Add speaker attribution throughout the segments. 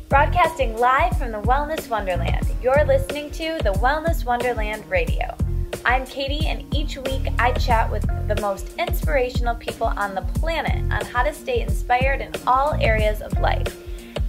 Speaker 1: Broadcasting live from the Wellness Wonderland, you're listening to the Wellness Wonderland Radio. I'm Katie, and each week I chat with the most inspirational people on the planet on how to stay inspired in all areas of life.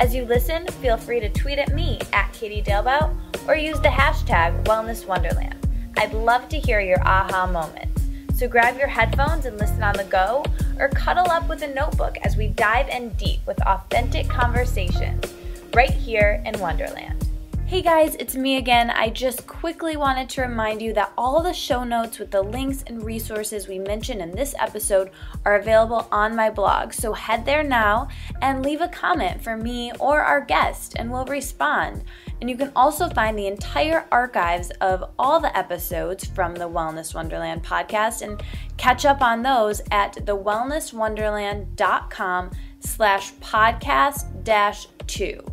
Speaker 1: As you listen, feel free to tweet at me at Katie Dalebout or use the hashtag Wellness Wonderland. I'd love to hear your aha moments. So grab your headphones and listen on the go, or cuddle up with a notebook as we dive in deep with authentic conversations right here in Wonderland. Hey guys, it's me again. I just quickly wanted to remind you that all the show notes with the links and resources we mentioned in this episode are available on my blog. So head there now and leave a comment for me or our guest, and we'll respond. And you can also find the entire archives of all the episodes from the Wellness Wonderland podcast and catch up on those at thewellnesswonderland.com/podcast-2.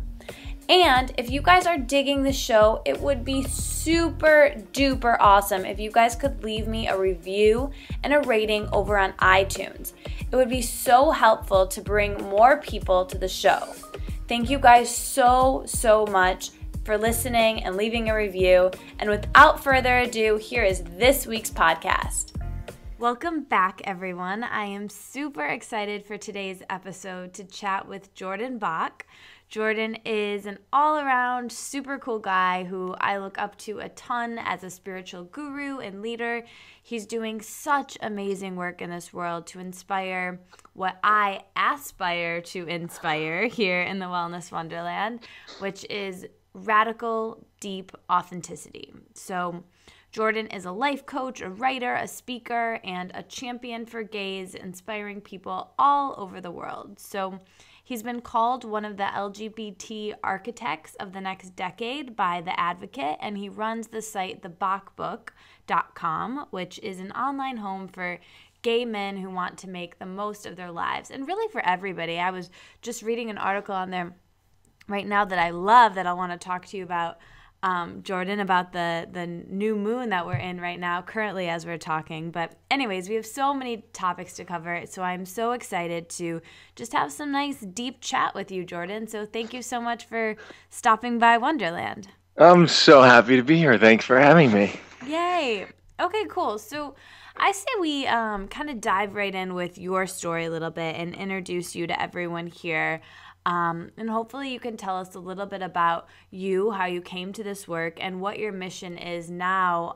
Speaker 1: And if you guys are digging the show, it would be super duper awesome if you guys could leave me a review and a rating over on iTunes. It would be so helpful to bring more people to the show. Thank you guys so much for listening and leaving a review. And without further ado, here is this week's podcast. Welcome back, everyone. I am super excited for today's episode to chat with Jordan Bach. Jordan is an all-around super cool guy who I look up to a ton as a spiritual guru and leader. He's doing such amazing work in this world to inspire what I aspire to inspire here in the Wellness Wonderland, which is radical, deep authenticity. So Jordan is a life coach, a writer, a speaker, and a champion for gays, inspiring people all over the world. So he's been called one of the LGBT architects of the next decade by The Advocate, and he runs the site thebachbook.com, which is an online home for gay men who want to make the most of their lives, and really for everybody. I was just reading an article on there right now that I love that I want to talk to you about, Jordan, about the new moon that we're in right now, currently as we're talking. But anyways, we have so many topics to cover, so I'm so excited to just have some nice deep chat with you, Jordan. So thank you so much for stopping by Wonderland.
Speaker 2: I'm so happy to be here. Thanks for having me.
Speaker 1: Yay. Okay, cool. So I say we kind of dive right in with your story a little bit and introduce you to everyone here. And hopefully you can tell us a little bit about you, how you came to this work, and what your mission is now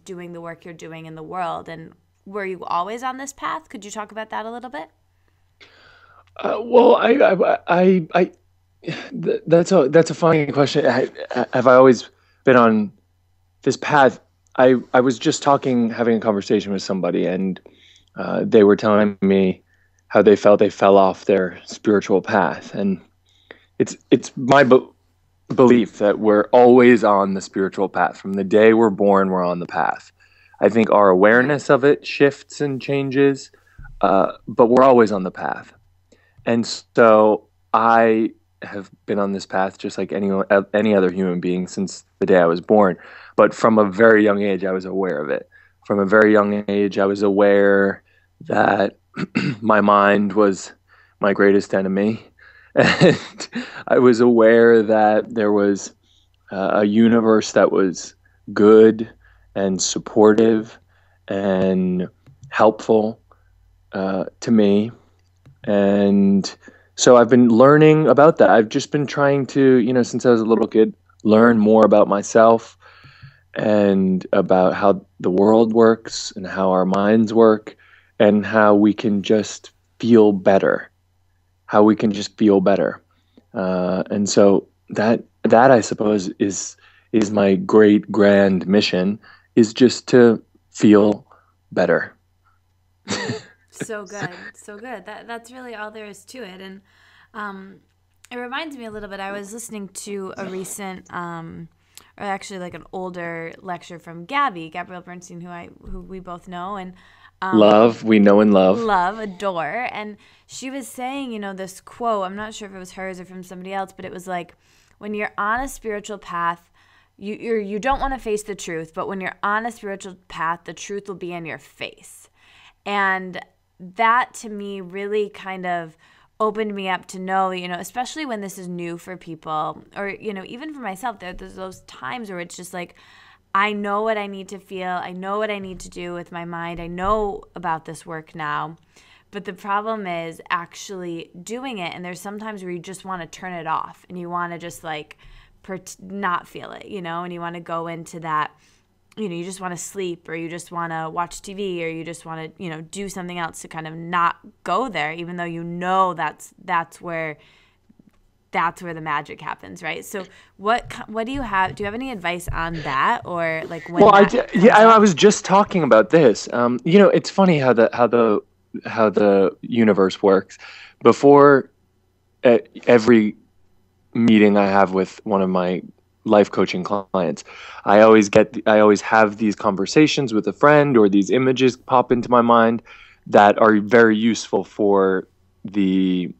Speaker 1: doing the work you're doing in the world. And were you always on this path? Could you talk about that a little bit?
Speaker 2: Well, that's a funny question. Have I always been on this path? I was just having a conversation with somebody, and they were telling me how they felt they fell off their spiritual path. And it's my belief that we're always on the spiritual path. From the day we're born, we're on the path. I think our awareness of it shifts and changes, but we're always on the path. And so I have been on this path just like any other human being since the day I was born. But from a very young age, I was aware of it. From a very young age, I was aware that my mind was my greatest enemy, and I was aware that there was a universe that was good and supportive and helpful to me. And so I've been learning about that. I've just been trying to, since I was a little kid, learn more about myself and about how the world works and how our minds work, and how we can just feel better, and so that I suppose is my great grand mission, is just to feel better.
Speaker 1: So good. That's really all there is to it. And it reminds me a little bit. I was listening to a recent, or actually like an older lecture from Gabrielle Bernstein, who we both know, and
Speaker 2: we know and love.
Speaker 1: Love, adore. And she was saying, this quote, I'm not sure if it was hers or from somebody else, but it was like, when you're on a spiritual path, you don't want to face the truth, but when you're on a spiritual path, the truth will be in your face. And that to me really kind of opened me up to know, especially when this is new for people, or, even for myself, there's those times where it's just like, I know what I need to feel. I know what I need to do with my mind. I know about this work now. But the problem is actually doing it. And there's sometimes where you just want to turn it off and you want to just like not feel it, and you want to go into that, you just want to sleep, or you just want to watch TV, or you just want to, do something else to kind of not go there, even though that's where the magic happens, right? So what do you have? Do you have any advice on that, or like when? Well,
Speaker 2: I was just talking about this. It's funny how the universe works. Before every meeting I have with one of my life coaching clients, I always have these conversations with a friend, or these images pop into my mind that are very useful for the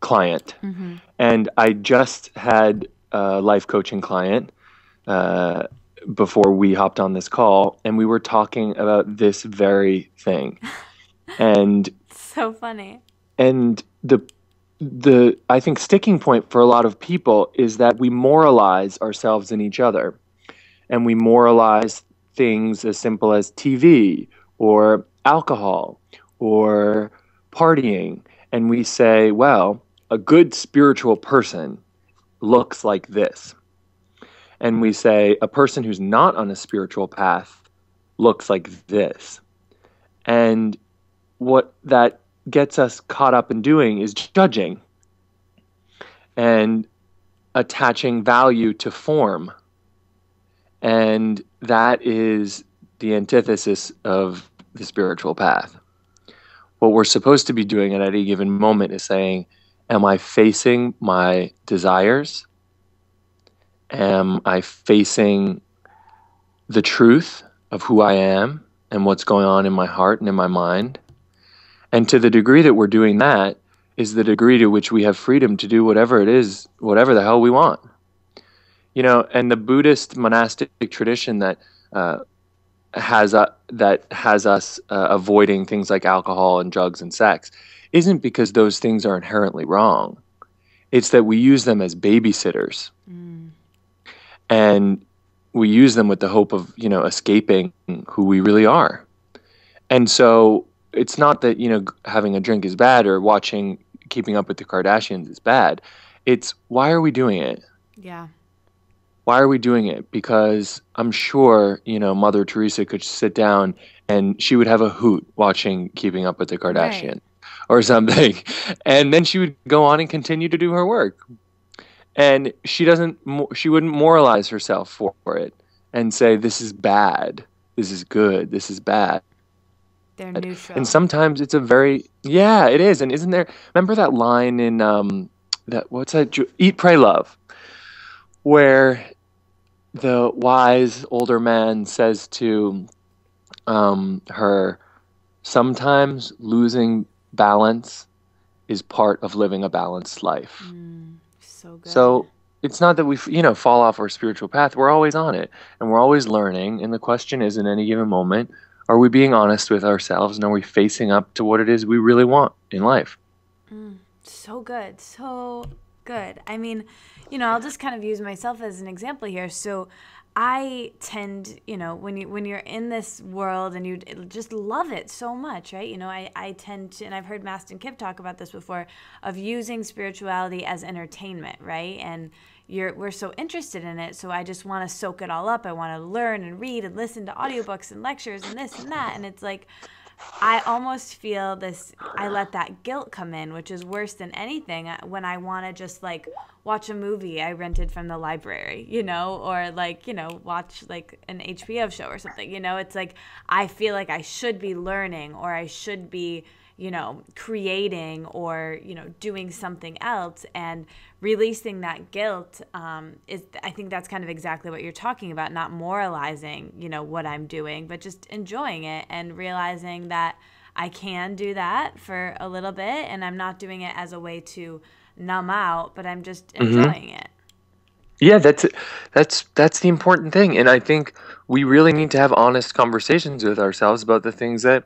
Speaker 2: client. Mm-hmm. And I just had a life coaching client before we hopped on this call, and we were talking about this very thing. And
Speaker 1: so funny.
Speaker 2: And the I think sticking point for a lot of people is that we moralize ourselves and each other, and we moralize things as simple as TV or alcohol or partying, and we say, well, a good spiritual person looks like this. And we say a person who's not on a spiritual path looks like this. And what that gets us caught up in doing is judging and attaching value to form. And that is the antithesis of the spiritual path. What we're supposed to be doing at any given moment is saying, am I facing my desires? Am I facing the truth of who I am and what's going on in my heart and in my mind? And to the degree that we're doing that is the degree to which we have freedom to do whatever it is, whatever the hell we want. And the Buddhist monastic tradition that has us avoiding things like alcohol and drugs and sex isn't because those things are inherently wrong. It's that we use them as babysitters. Mm. And we use them with the hope of, escaping who we really are. And so it's not that, having a drink is bad, or keeping up with the Kardashians is bad. It's, why are we doing it?
Speaker 1: Yeah.
Speaker 2: Why are we doing it? Because I'm sure, Mother Teresa could sit down and she would have a hoot watching Keeping Up with the Kardashians. Right. Or something. And then she would go on and continue to do her work. And she wouldn't moralize herself for it and say, this is bad, this is good, this is bad.
Speaker 1: They're neutral.
Speaker 2: And sometimes it's it is. And isn't there, remember that line in, Eat, Pray, Love, where the wise older man says to her, sometimes losing balance is part of living a balanced life.
Speaker 1: So good.
Speaker 2: So it's not that we, fall off our spiritual path. We're always on it, and we're always learning. And the question is, in any given moment, are we being honest with ourselves, and are we facing up to what it is we really want in life?
Speaker 1: So good. So good. I mean, I'll just kind of use myself as an example here. So I tend, when you're in this world and you just love it so much, right? I tend to, and I've heard Mastin Kipp talk about this before, of using spirituality as entertainment, right? And we're so interested in it, so I just want to soak it all up. I want to learn and read and listen to audiobooks and lectures and this and that. And it's like, I almost feel this, I let that guilt come in, which is worse than anything when I want to just like watch a movie I rented from the library, or like, watch like an HBO show or something, it's like, I feel like I should be learning, or I should be, creating, or, doing something else, and releasing that guilt is, I think that's kind of exactly what you're talking about, not moralizing, what I'm doing, but just enjoying it and realizing that I can do that for a little bit, and I'm not doing it as a way to numb out, but I'm just enjoying it.
Speaker 2: Yeah, that's the important thing. And I think we really need to have honest conversations with ourselves about the things that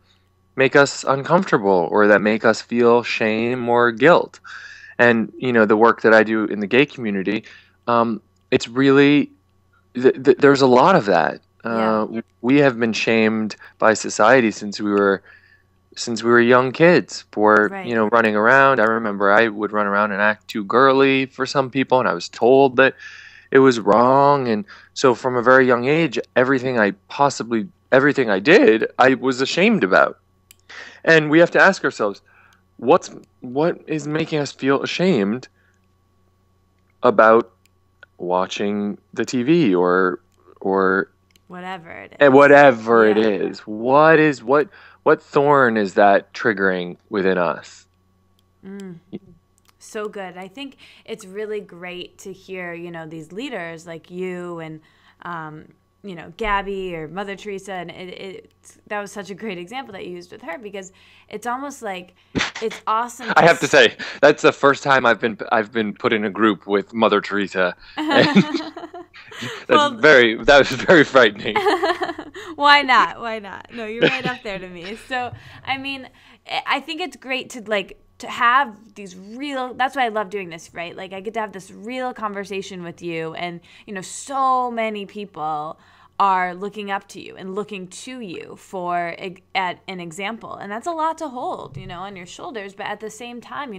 Speaker 2: make us uncomfortable or that make us feel shame or guilt. And the work that I do in the gay community, it's really there's a lot of that.
Speaker 1: Yeah.
Speaker 2: We have been shamed by society since we were young kids for
Speaker 1: Right.
Speaker 2: running around. I remember I would run around and act too girly for some people, and I was told that it was wrong. And so from a very young age, everything I did, I was ashamed about. And we have to ask ourselves, what is making us feel ashamed about watching the TV or
Speaker 1: Whatever it
Speaker 2: and
Speaker 1: is.
Speaker 2: whatever it
Speaker 1: Yeah.
Speaker 2: is. What thorn is that triggering within us?
Speaker 1: So good. I think it's really great to hear, these leaders like you and, Gabby or Mother Teresa. And that was such a great example that you used with her, because it's almost like it's awesome.
Speaker 2: I have to say, that's the first time I've been put in a group with Mother Teresa. That was very frightening.
Speaker 1: Why not? Why not? No, you're right up there to me. So, I mean, I think it's great to have these real, that's why I love doing this, right? Like I get to have this real conversation with you, and, so many people are looking up to you and looking to you for at an example. And that's a lot to hold, on your shoulders. But at the same time,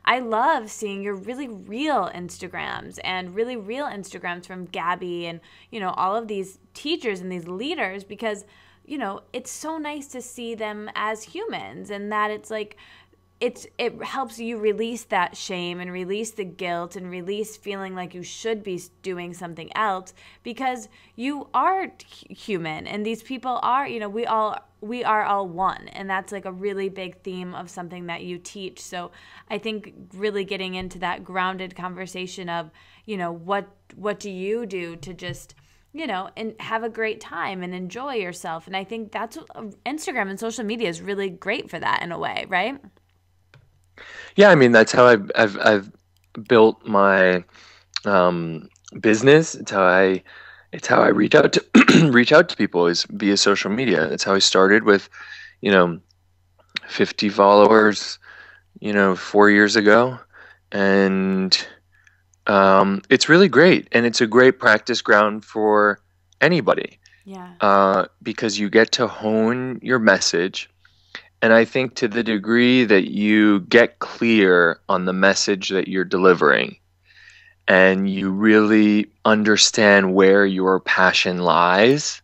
Speaker 1: I love seeing your really real Instagrams and really real Instagrams from Gabby and, all of these teachers and these leaders, because, it's so nice to see them as humans, and that it's like, it helps you release that shame and release the guilt and release feeling like you should be doing something else, because you are human and these people are, we are all one. And that's like a really big theme of something that you teach. So I think really getting into that grounded conversation of, what do you do to just, and have a great time and enjoy yourself. And I think that's Instagram and social media is really great for that in a way, right?
Speaker 2: Yeah, I mean that's how I've built my business. It's how I reach out to reach out to people is via social media. That's how I started with, you know, 50 followers, 4 years ago, and it's really great, and it's a great practice ground for anybody.
Speaker 1: Yeah.
Speaker 2: Because you get to hone your message. And I think to the degree that you get clear on the message that you're delivering and you really understand where your passion lies,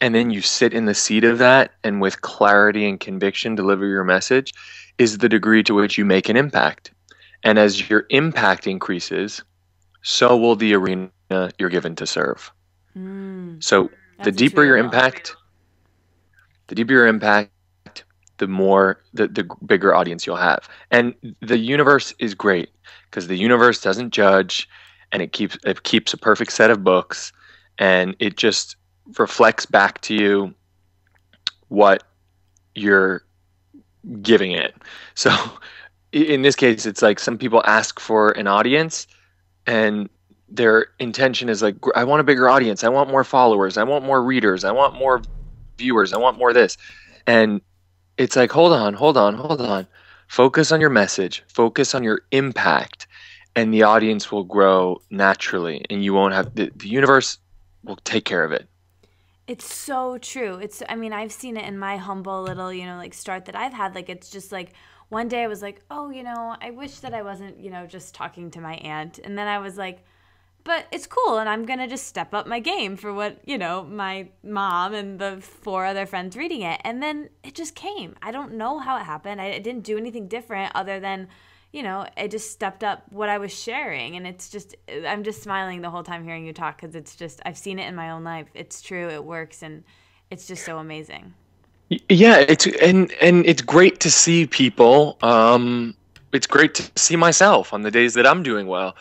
Speaker 2: and then you sit in the seat of that and with clarity and conviction deliver your message, is the degree to which you make an impact. And as your impact increases, so will the arena you're given to serve. So the
Speaker 1: That's
Speaker 2: deeper your
Speaker 1: true.
Speaker 2: impact, the bigger audience you'll have. And the universe is great because the universe doesn't judge, and it keeps a perfect set of books, and it just reflects back to you what you're giving it. So in this case, it's like some people ask for an audience and their intention is like, I want a bigger audience. I want more followers. I want more readers. I want more viewers. I want more this. And it's like, hold on. Focus on your message. Focus on your impact, and the audience will grow naturally, and you won't have the universe will take care of it.
Speaker 1: It's so true. I've seen it in my humble little, start that I've had. Like, it's just like one day I was like, oh, I wish that I wasn't, just talking to my aunt. And then I was like, but it's cool, and I'm going to just step up my game for what, my mom and the 4 other friends reading it. And then it just came. I don't know how it happened. I didn't do anything different other than, I just stepped up what I was sharing. And it's just, I'm just smiling the whole time hearing you talk, because it's just, I've seen it in my own life. It's true. It works. And it's just so amazing.
Speaker 2: Yeah, and it's great to see people. It's great to see myself on the days that I'm doing well,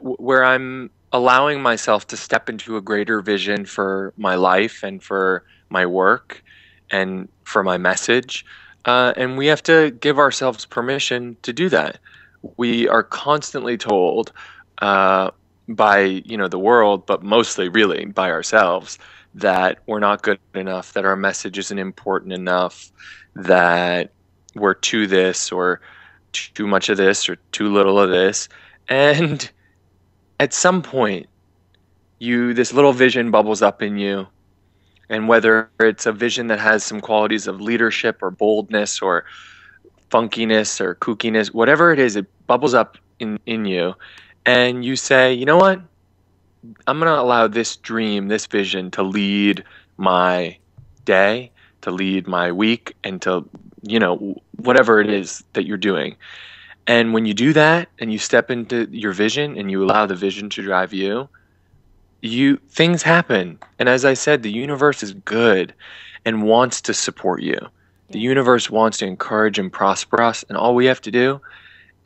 Speaker 2: where I'm allowing myself to step into a greater vision for my life and for my work and for my message. And we have to give ourselves permission to do that. We are constantly told by the world, but mostly really by ourselves, that we're not good enough, that our message isn't important enough, that we're too this or too much of this or too little of this. And at some point, this little vision bubbles up in you. And whether it's a vision that has some qualities of leadership or boldness or funkiness or kookiness, whatever it is, it bubbles up in you. And you say, you know what? I'm going to allow this dream, this vision to lead my day, to lead my week, and to, whatever it is that you're doing. And when you do that and you step into your vision and you allow the vision to drive you, things happen. And as I said, the universe is good and wants to support you. The universe wants to encourage and prosper us. And all we have to do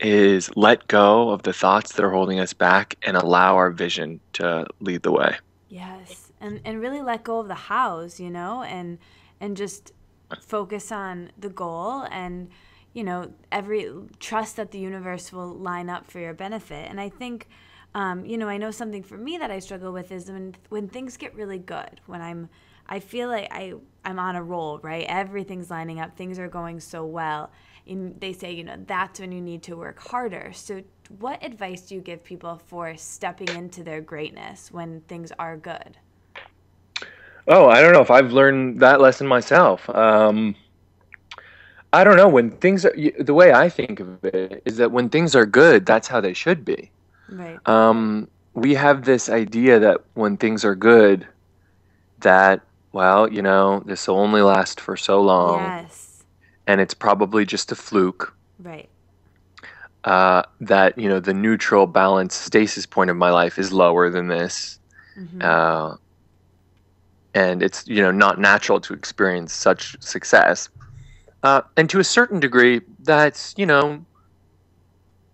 Speaker 2: is let go of the thoughts that are holding us back and allow our vision to lead the way.
Speaker 1: Yes. And really let go of the hows, and just focus on the goal and, trust that the universe will line up for your benefit. And I think, I know something for me that I struggle with is when things get really good, when I feel like I'm on a roll, right? Everything's lining up. Things are going so well. And they say, that's when you need to work harder. So what advice do you give people for stepping into their greatness when things are good?
Speaker 2: Oh, I don't know if I've learned that lesson myself. I don't know. When things are, the way I think of it is that when things are good, that's how they should be.
Speaker 1: Right.
Speaker 2: We have this idea that when things are good, that, this will only last for so long.
Speaker 1: Yes.
Speaker 2: And it's probably just a fluke.
Speaker 1: Right.
Speaker 2: That, the neutral balance stasis point of my life is lower than this. Mm-hmm. And it's, not natural to experience such success. And to a certain degree, that's, a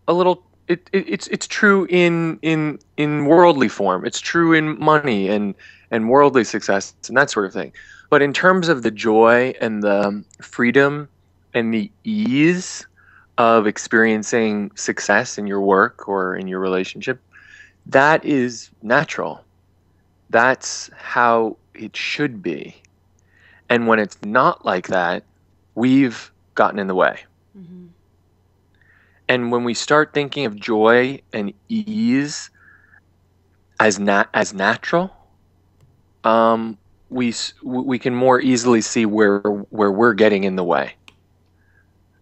Speaker 2: little, it's true in worldly form. It's true in money and worldly success and that sort of thing. But in terms of the joy and the freedom and the ease of experiencing success in your work or in your relationship, that is natural. That's how it should be. And when it's not like that, we've gotten in the way. Mm-hmm. And when we start thinking of joy and ease as natural, we can more easily see where we're getting in the way.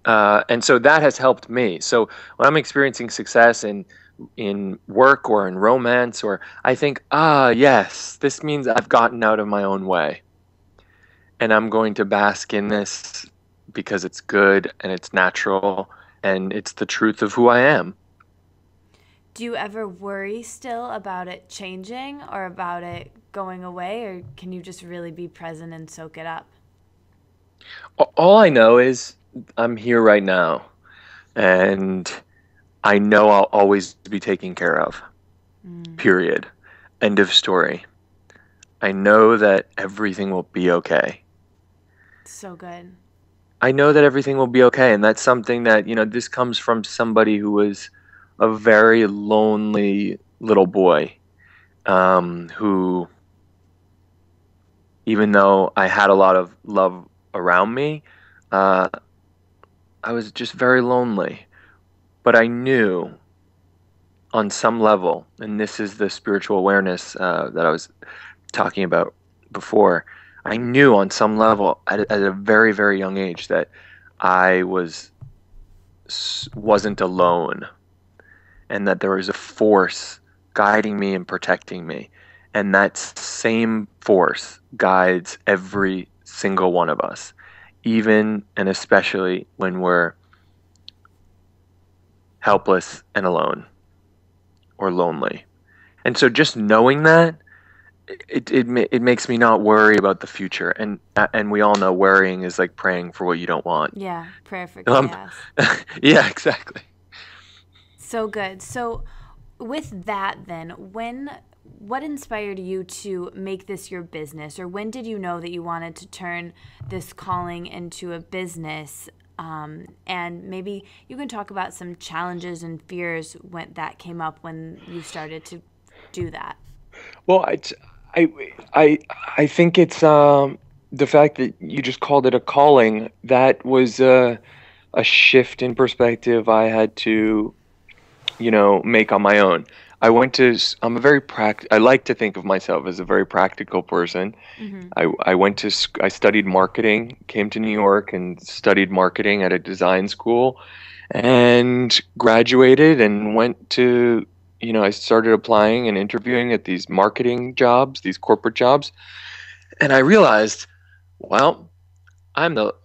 Speaker 2: And so that has helped me. So when I'm experiencing success in work or in romance, or I think, yes, this means I've gotten out of my own way. And I'm going to bask in this because it's good and it's natural and it's the truth of who I am.
Speaker 1: Do you ever worry still about it changing or about it going away, or can you just really be present and soak it up?
Speaker 2: All I know is I'm here right now, and I know I'll always be taken care of. Period. End of story. I know that everything will be okay.
Speaker 1: So good.
Speaker 2: I know that everything will be okay, and that's something that, this comes from somebody who was a very lonely little boy, who, even though I had a lot of love around me, I was just very lonely. But I knew on some level, and this is the spiritual awareness that I was talking about before, I knew on some level at a very, very young age that I wasn't alone, and that there was a force guiding me and protecting me. And that same force guides every single one of us, even and especially when we're helpless and alone or lonely. And so just knowing that, it makes me not worry about the future. And we all know worrying is like praying for what you don't want.
Speaker 1: Yeah, prayer for chaos.
Speaker 2: Yeah, exactly.
Speaker 1: So good. So with that then, what inspired you to make this your business, or when did you know that you wanted to turn this calling into a business? And maybe you can talk about some challenges and fears that came up when you started to do that.
Speaker 2: Well, I I I think it's the fact that you just called it a calling. That was a shift in perspective I had to, make on my own. I'm a I like to think of myself as a very practical person.
Speaker 1: Mm-hmm.
Speaker 2: I studied marketing, came to New York and studied marketing at a design school and graduated and went to, I started applying and interviewing at these marketing jobs, these corporate jobs. And I realized, well,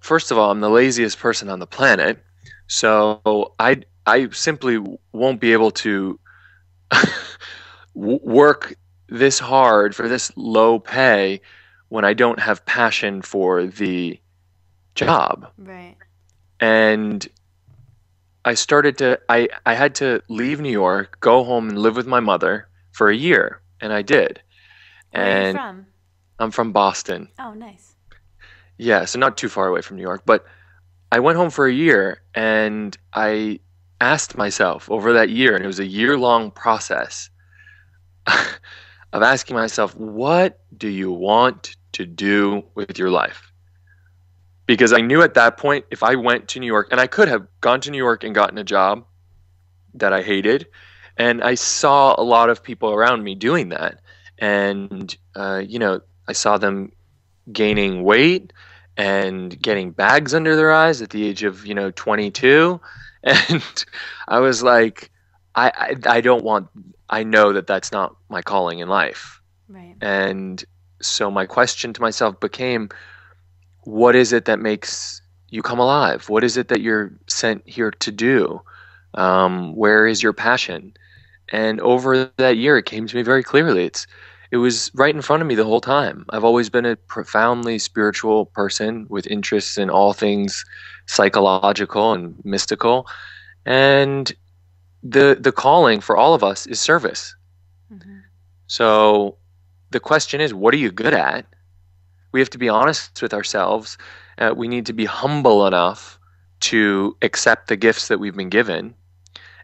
Speaker 2: first of all, I'm the laziest person on the planet. So I simply won't be able to work this hard for this low pay when I don't have passion for the job.
Speaker 1: Right.
Speaker 2: And I had to leave New York, go home and live with my mother for a year. And I did.
Speaker 1: Where are you
Speaker 2: And
Speaker 1: from?
Speaker 2: I'm from Boston.
Speaker 1: Oh, nice.
Speaker 2: Yeah, so not too far away from New York. But I went home for a year and I asked myself over that year, and it was a year-long process of asking myself, what do you want to do with your life? Because I knew at that point, if I went to New York, and I could have gone to New York and gotten a job that I hated, and I saw a lot of people around me doing that. And, I saw them gaining weight and getting bags under their eyes at the age of 22, and I was like, I don't want, I know that that's not my calling in life.
Speaker 1: Right.
Speaker 2: And so my question to myself became, what is it that makes you come alive? What is it that you're sent here to do? Where is your passion? And over that year, it came to me very clearly. It was right in front of me the whole time. I've always been a profoundly spiritual person with interests in all things psychological and mystical. And the calling for all of us is service.
Speaker 1: Mm-hmm.
Speaker 2: So the question is, what are you good at? We have to be honest with ourselves. We need to be humble enough to accept the gifts that we've been given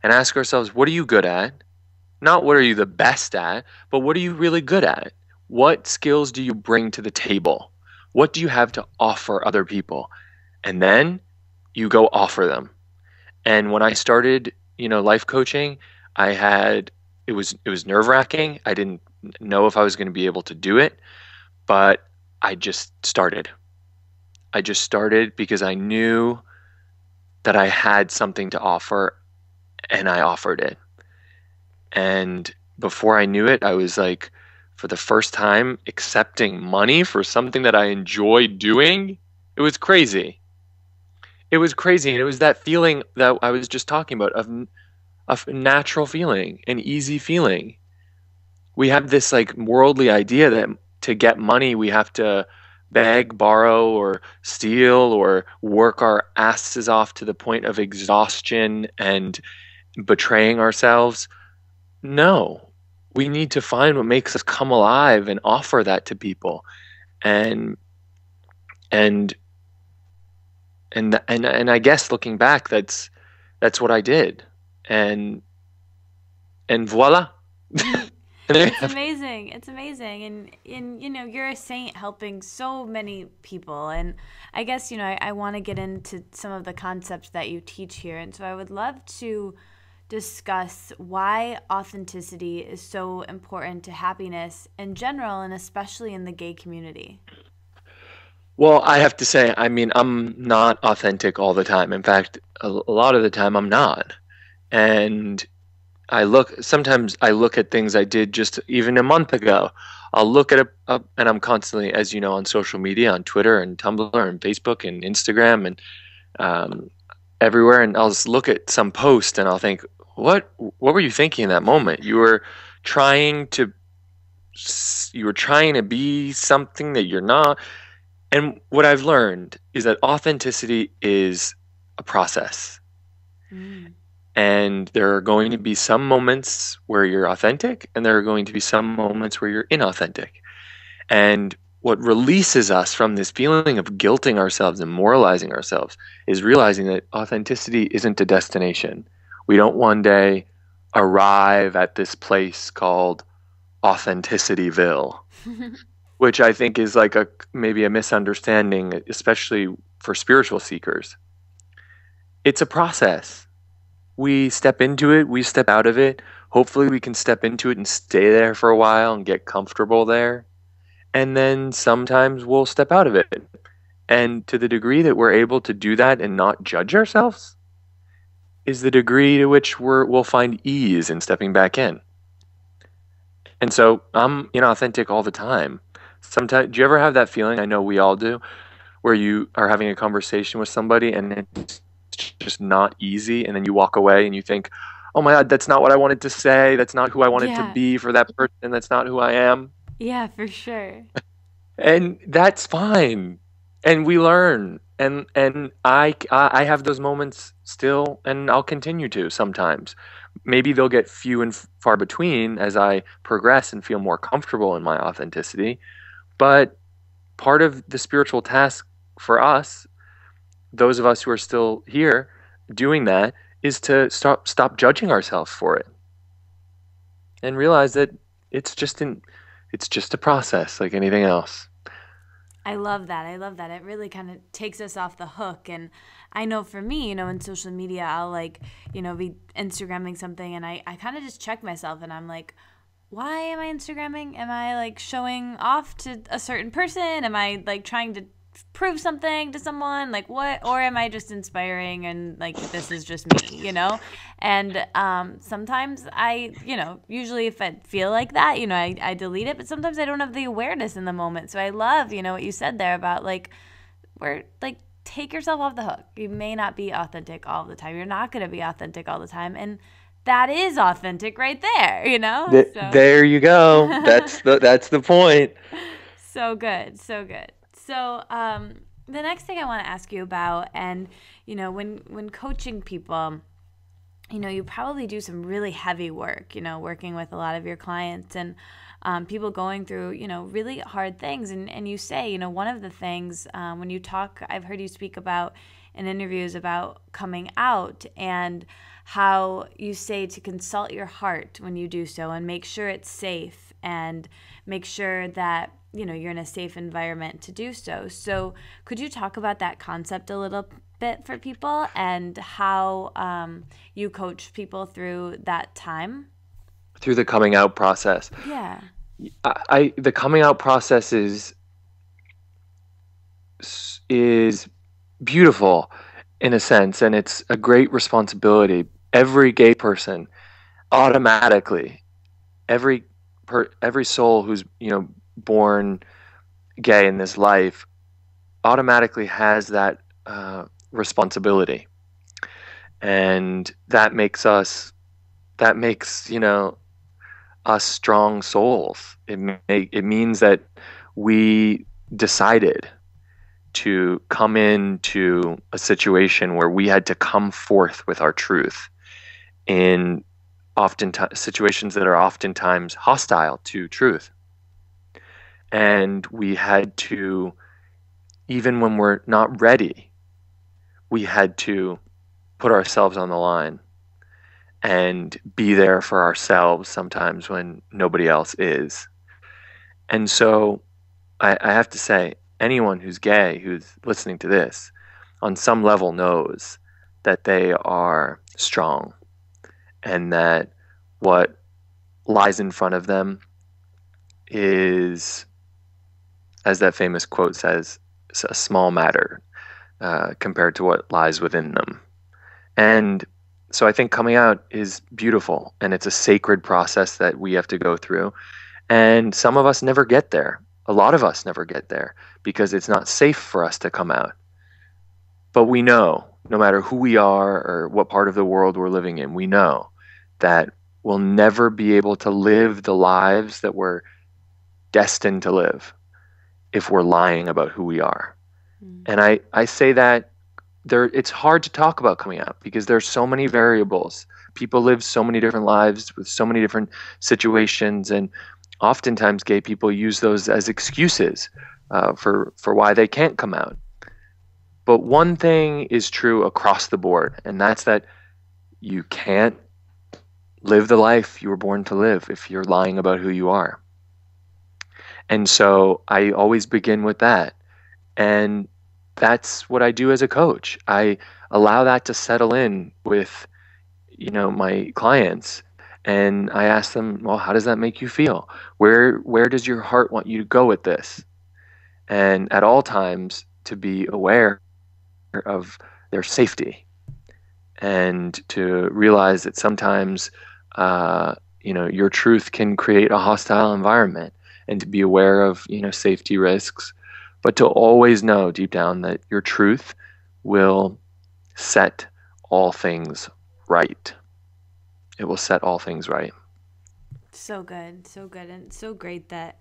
Speaker 2: and ask ourselves, what are you good at? Not what are you the best at, but what are you really good at? What skills do you bring to the table? What do you have to offer other people? And then you go offer them. And when I started, life coaching, it was nerve-wracking. I didn't know if I was going to be able to do it, but I just started. I just started because I knew that I had something to offer, and I offered it. And before I knew it, I was like, for the first time, accepting money for something that I enjoy doing. It was crazy. It was crazy. And it was that feeling that I was just talking about of natural feeling, an easy feeling. We have this like worldly idea that to get money, we have to beg, borrow, or steal, or work our asses off to the point of exhaustion and betraying ourselves. No, we need to find what makes us come alive and offer that to people. And I guess looking back, that's what I did. And voila.
Speaker 1: It's amazing. It's amazing. And you're a saint helping so many people. And I guess, I want to get into some of the concepts that you teach here. And so I would love to discuss why authenticity is so important to happiness in general, and especially in the gay community.
Speaker 2: Well, I have to say, I'm not authentic all the time. In fact, a lot of the time I'm not. And sometimes I look at things I did just even a month ago. I'll look at and I'm constantly, as you know, on social media, on Twitter and Tumblr and Facebook and Instagram and everywhere. And I'll just look at some post and I'll think, what were you thinking in that moment? You were trying to be something that you're not. And what I've learned is that authenticity is a process.
Speaker 1: Mm.
Speaker 2: And there are going to be some moments where you're authentic, and there are going to be some moments where you're inauthentic. And what releases us from this feeling of guilting ourselves and moralizing ourselves is realizing that authenticity isn't a destination. We don't one day arrive at this place called Authenticityville, which I think is like maybe a misunderstanding, especially for spiritual seekers. It's a process. We step into it, we step out of it. Hopefully we can step into it and stay there for a while and get comfortable there. And then sometimes we'll step out of it. And to the degree that we're able to do that and not judge ourselves is the degree to which we'll find ease in stepping back in. And so I'm inauthentic all the time. Sometimes, do you ever have that feeling? I know we all do, where you are having a conversation with somebody and it's just not easy, and then you walk away and you think, oh my God, that's not what I wanted to say. That's not who I wanted to be for that person. That's not who I am.
Speaker 1: Yeah, for sure.
Speaker 2: And that's fine. And we learn. And I have those moments still, and I'll continue to sometimes. Maybe they'll get few and far between as I progress and feel more comfortable in my authenticity. But part of the spiritual task for us, those of us who are still here doing that, is to stop judging ourselves for it and realize that it's just a process like anything else.
Speaker 1: I love that. It really kind of takes us off the hook. And I know for me, in social media, I'll be Instagramming something and I kind of just check myself and I'm like, why am I Instagramming? Am I showing off to a certain person? Am I trying to prove something to someone? What? Or am I just inspiring and this is just me, And sometimes I, usually if I feel like that, I delete it, but sometimes I don't have the awareness in the moment. So I love, what you said there about take yourself off the hook. You may not be authentic all the time. You're not going to be authentic all the time. And that is authentic right there, So.
Speaker 2: There you go. That's the point.
Speaker 1: So good. So the next thing I want to ask you about, and when coaching people, you probably do some really heavy work, working with a lot of your clients and people going through, really hard things. And you say, one of the things when you talk, I've heard you speak about in interviews about coming out and how you say to consult your heart when you do so and make sure it's safe and make sure that you're in a safe environment to do so. So could you talk about that concept a little bit for people and how you coach people through that time?
Speaker 2: Through the coming out process.
Speaker 1: Yeah.
Speaker 2: The coming out process is beautiful in a sense, and it's a great responsibility. Every gay person automatically, every soul who's born gay in this life automatically has that responsibility, and that makes us strong souls. It means that we decided to come into a situation where we had to come forth with our truth in situations that are oftentimes hostile to truth. And we had to, even when we're not ready, we had to put ourselves on the line and be there for ourselves sometimes when nobody else is. And so I have to say, anyone who's gay, who's listening to this, on some level knows that they are strong and that what lies in front of them is, as that famous quote says, a small matter compared to what lies within them. And so I think coming out is beautiful, and it's a sacred process that we have to go through. And some of us never get there. A lot of us never get there because it's not safe for us to come out. But we know, no matter who we are or what part of the world we're living in, we know that we'll never be able to live the lives that we're destined to live if we're lying about who we are. And I say that it's hard to talk about coming out because there's so many variables. People live so many different lives with so many different situations, and oftentimes gay people use those as excuses for why they can't come out. But one thing is true across the board, and that's that you can't live the life you were born to live if you're lying about who you are. And so I always begin with that. And that's what I do as a coach. I allow that to settle in with, my clients. And I ask them, well, how does that make you feel? Where does your heart want you to go with this? And at all times to be aware of their safety and to realize that sometimes, your truth can create a hostile environment, and to be aware of, safety risks, but to always know deep down that your truth will set all things right. It will set all things right.
Speaker 1: So good, so good, and so great that,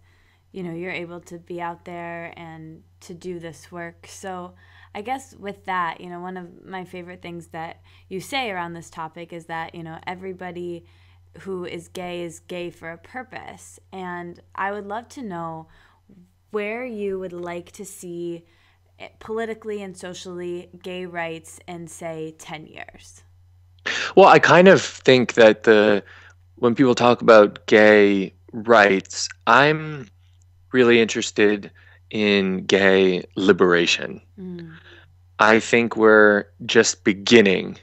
Speaker 1: you're able to be out there and to do this work. So I guess with that, one of my favorite things that you say around this topic is that, everybody who is gay for a purpose. And I would love to know where you would like to see politically and socially gay rights in, say, 10 years.
Speaker 2: Well, I kind of think that when people talk about gay rights, I'm really interested in gay liberation. I think we're just beginning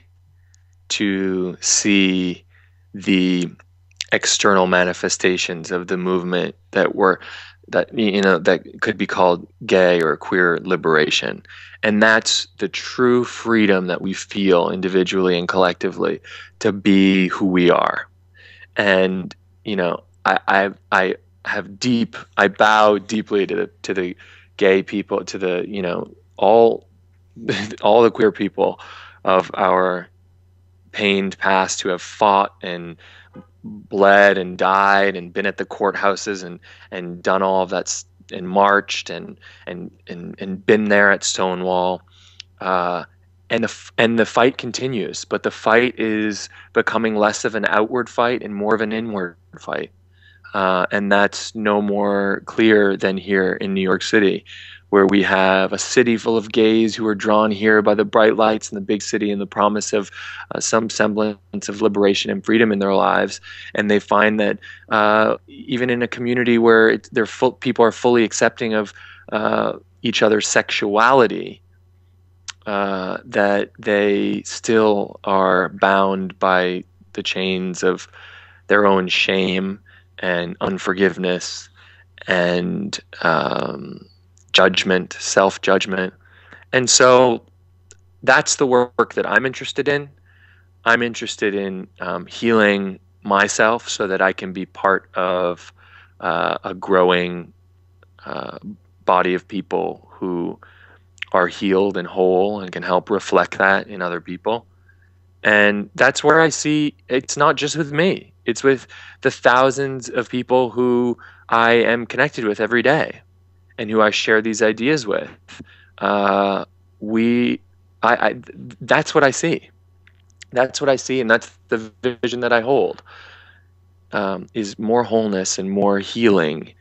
Speaker 2: to see the external manifestations of the movement that could be called gay or queer liberation. And that's the true freedom that we feel individually and collectively to be who we are. And, I bow deeply to the gay people, to the, all the queer people of our pained past who have fought and bled and died and been at the courthouses and done all of that and marched and been there at Stonewall. And the fight continues, but the fight is becoming less of an outward fight and more of an inward fight. And that's no more clear than here in New York City, where we have a city full of gays who are drawn here by the bright lights in the big city and the promise of some semblance of liberation and freedom in their lives. And they find that even in a community where people are fully accepting of each other's sexuality, that they still are bound by the chains of their own shame and unforgiveness and judgment, self-judgment. And so that's the work that I'm interested in. I'm interested in healing myself so that I can be part of a growing body of people who are healed and whole and can help reflect that in other people. And that's where I see it's not just with me. It's with the thousands of people who I am connected with every day and who I share these ideas with. That's what I see. That's what I see, and that's the vision that I hold, is more wholeness and more healing,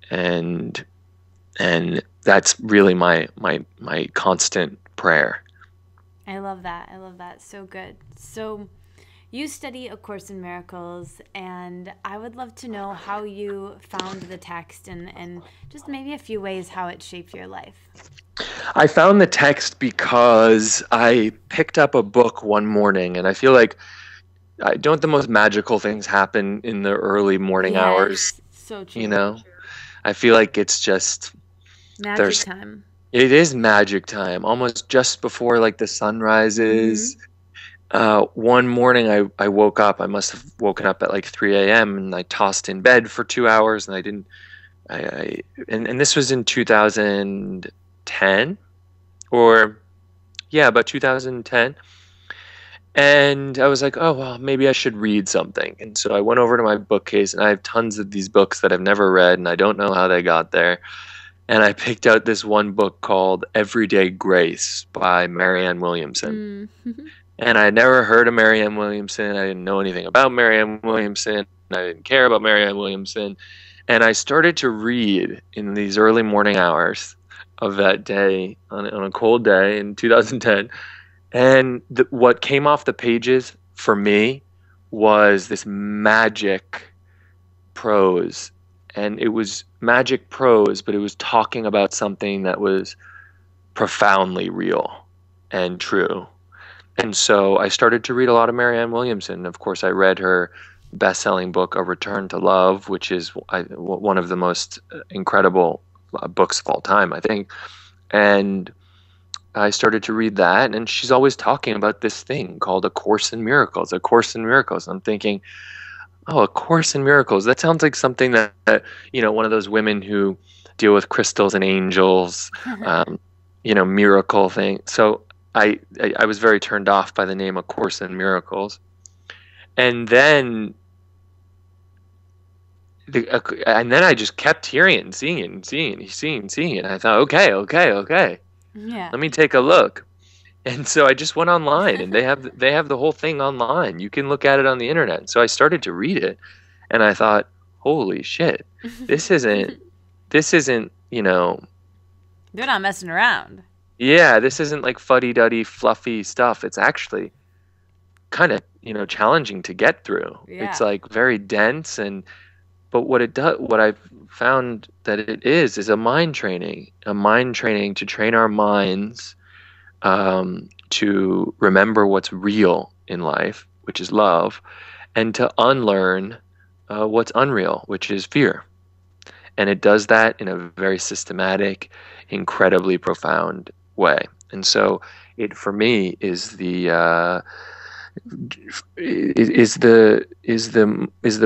Speaker 2: and that's really my constant prayer.
Speaker 1: I love that. I love that. So good. So you study A Course in Miracles, and I would love to know how you found the text and just maybe a few ways how it shaped your life.
Speaker 2: I found the text because I picked up a book one morning, and I feel like don't the most magical things happen in the early morning hours?
Speaker 1: So true.
Speaker 2: You know, I feel like it's just
Speaker 1: magic time.
Speaker 2: It is magic time, almost just before like the sun rises. One morning I woke up. I must have woken up at like 3 a.m. and I tossed in bed for 2 hours, and I didn't. And this was in 2010, about 2010. And I was like, oh, well, maybe I should read something. And so I went over to my bookcase, and I have tons of these books that I've never read, and I don't know how they got there. And I picked out this one book called Everyday Grace by Marianne Williamson. And I had never heard of Marianne Williamson. I didn't know anything about Marianne Williamson. I didn't care about Marianne Williamson. And I started to read in these early morning hours of that day, on a cold day in 2010. And what came off the pages for me was this magic prose, and it was magic prose, but it was talking about something that was profoundly real and true. And so I started to read a lot of Marianne Williamson. Of course, I read her best-selling book, A Return to Love, which is one of the most incredible books of all time, I think. And I started to read that, and she's always talking about this thing called A Course in Miracles, A Course in Miracles. I'm thinking, oh, A Course in Miracles. That sounds like something that one of those women who deal with crystals and angels, miracle thing. So I was very turned off by the name A Course in Miracles. And then I just kept hearing it and seeing it and seeing it. And I thought, okay.
Speaker 1: Yeah.
Speaker 2: Let me take a look. And so I just went online, and they have the whole thing online. You can look at it on the internet. So I started to read it, and I thought, holy shit, this isn't, they're
Speaker 1: not messing around.
Speaker 2: Yeah, this isn't like fuddy-duddy, fluffy stuff. It's actually kind of, challenging to get through.
Speaker 1: Yeah.
Speaker 2: It's like very dense, but what I've found that it is a mind training to train our minds to remember what's real in life, which is love, and to unlearn what's unreal, which is fear. And it does that in a very systematic, incredibly profound way. And so it, for me, is the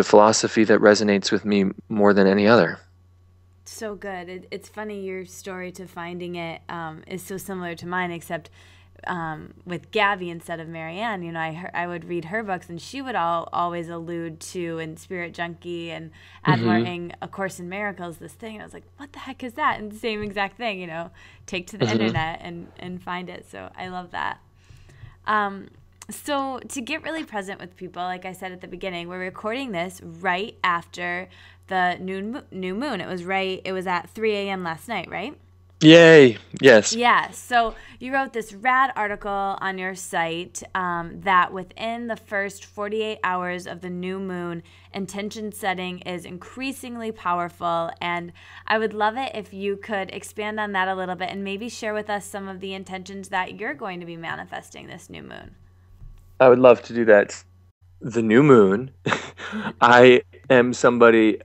Speaker 2: philosophy that resonates with me more than any other.
Speaker 1: So good. It's funny, your story to finding it is so similar to mine, except with Gabby instead of Marianne. I would read her books, and she would always allude to in Spirit Junkie and Ad Martin, A Course in Miracles, this thing. And I was like, what the heck is that? And the same exact thing, take to the internet and find it. So I love that. So to get really present with people, like I said at the beginning, we're recording this right after the new moon. It was at 3 a.m. last night, right?
Speaker 2: Yay. Yes.
Speaker 1: Yeah. So you wrote this rad article on your site that within the first 48 hours of the new moon, intention setting is increasingly powerful. And I would love it if you could expand on that a little bit and maybe share with us some of the intentions that you're going to be manifesting this new moon.
Speaker 2: I would love to do that. The new moon, I am somebody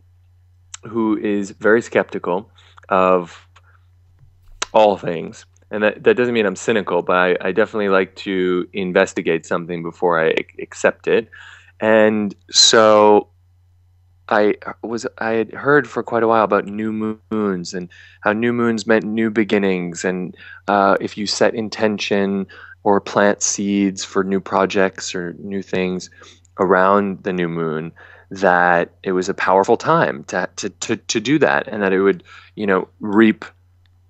Speaker 2: who is very skeptical of all things. And that doesn't mean I'm cynical, but I definitely like to investigate something before I accept it. And so I had heard for quite a while about new moons and how new moons meant new beginnings. And if you set intention or plant seeds for new projects or new things around the new moon, that it was a powerful time to do that, and that it would, reap,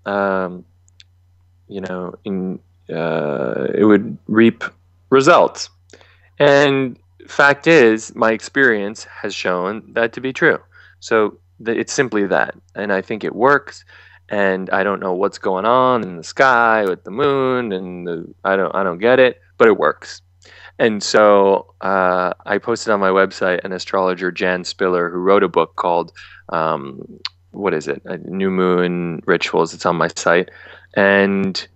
Speaker 2: it would reap results. And fact is, my experience has shown that to be true. So it's simply that, and I think it works. And I don't know what's going on in the sky with the moon, and I don't get it, but it works. And so I posted on my website an astrologer, Jan Spiller, who wrote a book called New Moon Rituals. It's on my site, and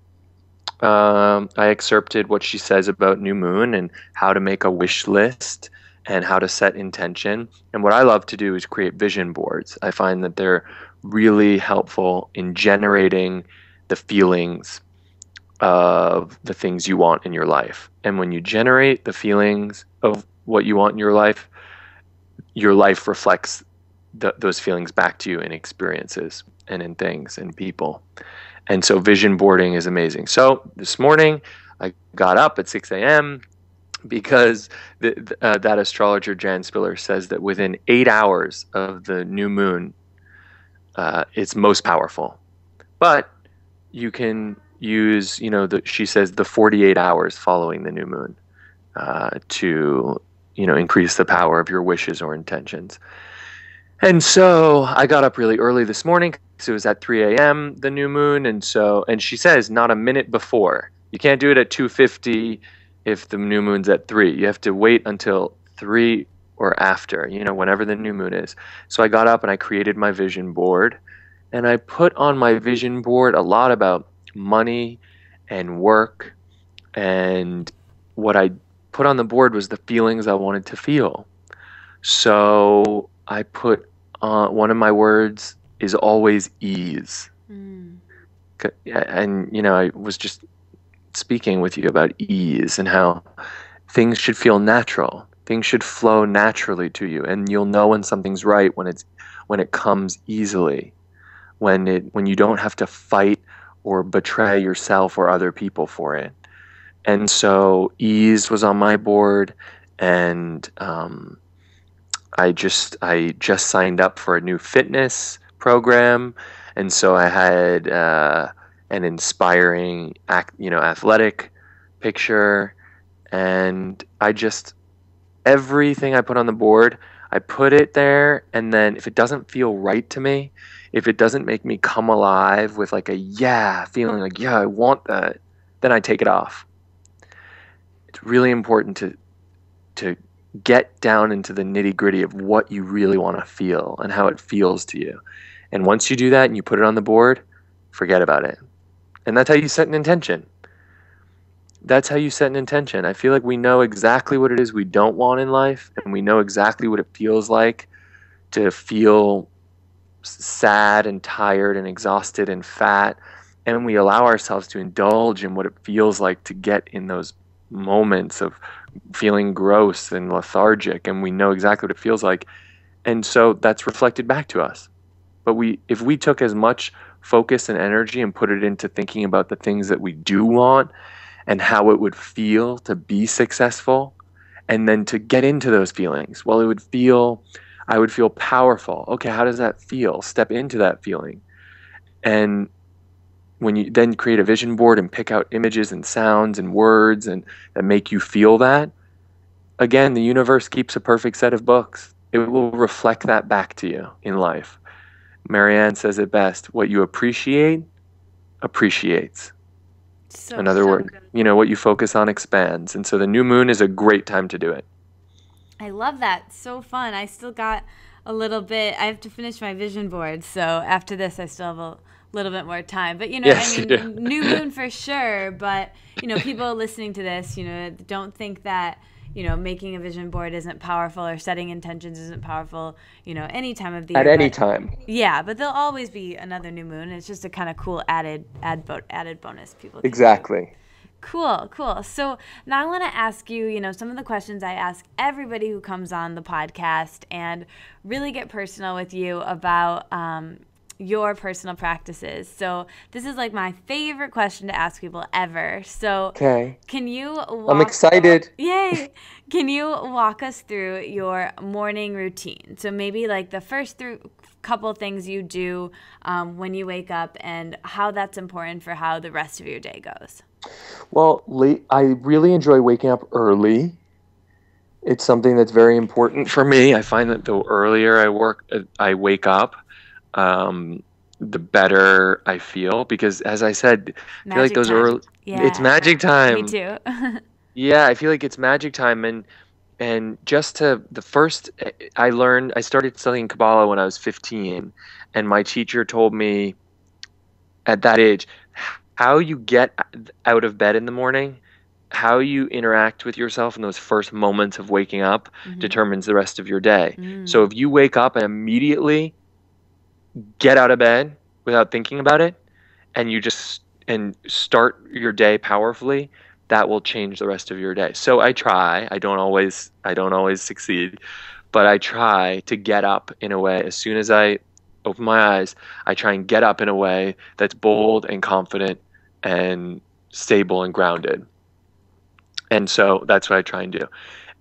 Speaker 2: I excerpted what she says about new moon and how to make a wish list and how to set intention. And what I love to do is create vision boards. I find that they're really helpful in generating the feelings of the things you want in your life. And when you generate the feelings of what you want in your life reflects those feelings back to you in experiences and in things and people. And so vision boarding is amazing. So this morning I got up at 6 a.m. because that astrologer Jan Spiller says that within 8 hours of the new moon, it's most powerful. But you can use, she says the 48 hours following the new moon to, increase the power of your wishes or intentions. And so I got up really early this morning because it was at 3 a.m., the new moon. And she says not a minute before. You can't do it at 2:50 if the new moon's at 3. You have to wait until 3 or after, whenever the new moon is. So I got up and I created my vision board, and I put on my vision board a lot about money and work, and what I put on the board was the feelings I wanted to feel. So I put one of my words is always ease. And I was just speaking with you about ease and how things should feel natural. Things should flow naturally to you, and you'll know when something's right when it comes easily, when you don't have to fight or betray yourself or other people for it. And so ease was on my board, and I just signed up for a new fitness program, and so I had an inspiring athletic picture, and everything I put on the board, I put it there, and then if it doesn't feel right to me, if it doesn't make me come alive with like a feeling like, yeah, I want that, then I take it off. It's really important to get down into the nitty-gritty of what you really want to feel and how it feels to you. And once you do that and you put it on the board, forget about it. And that's how you set an intention. I feel like we know exactly what it is we don't want in life, and we know exactly what it feels like to feel sad and tired and exhausted and fat, and we allow ourselves to indulge in what it feels like to get in those moments of feeling gross and lethargic, and we know exactly what it feels like, and so that's reflected back to us. But if we took as much focus and energy and put it into thinking about the things that we do want and how it would feel to be successful, and then to get into those feelings, well, I would feel powerful. Okay, how does that feel? Step into that feeling. And when you then create a vision board and pick out images and sounds and words and that make you feel that, again, the universe keeps a perfect set of books. It will reflect that back to you in life. Marianne says it best: what you appreciate appreciates. Another word, good. What you focus on expands. And so the new moon is a great time to do it.
Speaker 1: I love that. So fun. I still got a little bit. I have to finish my vision board. So after this, I still have a little bit more time. But,
Speaker 2: yes,
Speaker 1: new moon for sure. But, people listening to this, don't think that, making a vision board isn't powerful or setting intentions isn't powerful, any time of the year.
Speaker 2: At any time.
Speaker 1: Yeah, but there'll always be another new moon. It's just a kind of cool added bonus people can
Speaker 2: Exactly.
Speaker 1: do. Cool. So now I want to ask you, some of the questions I ask everybody who comes on the podcast, and really get personal with you about your personal practices. So this is like my favorite question to ask people ever. So
Speaker 2: okay.
Speaker 1: I'm
Speaker 2: excited.
Speaker 1: Yay. Can you walk us through your morning routine? So maybe like the first couple things you do when you wake up, and how that's important for how the rest of your day goes.
Speaker 2: Well, I really enjoy waking up early. It's something that's very important for me. I find that the earlier I wake up, the better I feel, because as I said, I feel like those early, it's magic time.
Speaker 1: Me too.
Speaker 2: Yeah, I feel like it's magic time, and just I started studying Kabbalah when I was 15, and my teacher told me at that age, how you get out of bed in the morning, how you interact with yourself in those first moments of waking up, determines the rest of your day. So if you wake up and immediately get out of bed without thinking about it, and you just start your day powerfully, that will change the rest of your day. So I try. I don't always succeed, but I try to get up in a way. As soon as I open my eyes, I try and get up in a way that's bold and confident and stable and grounded. And so that's what I try and do.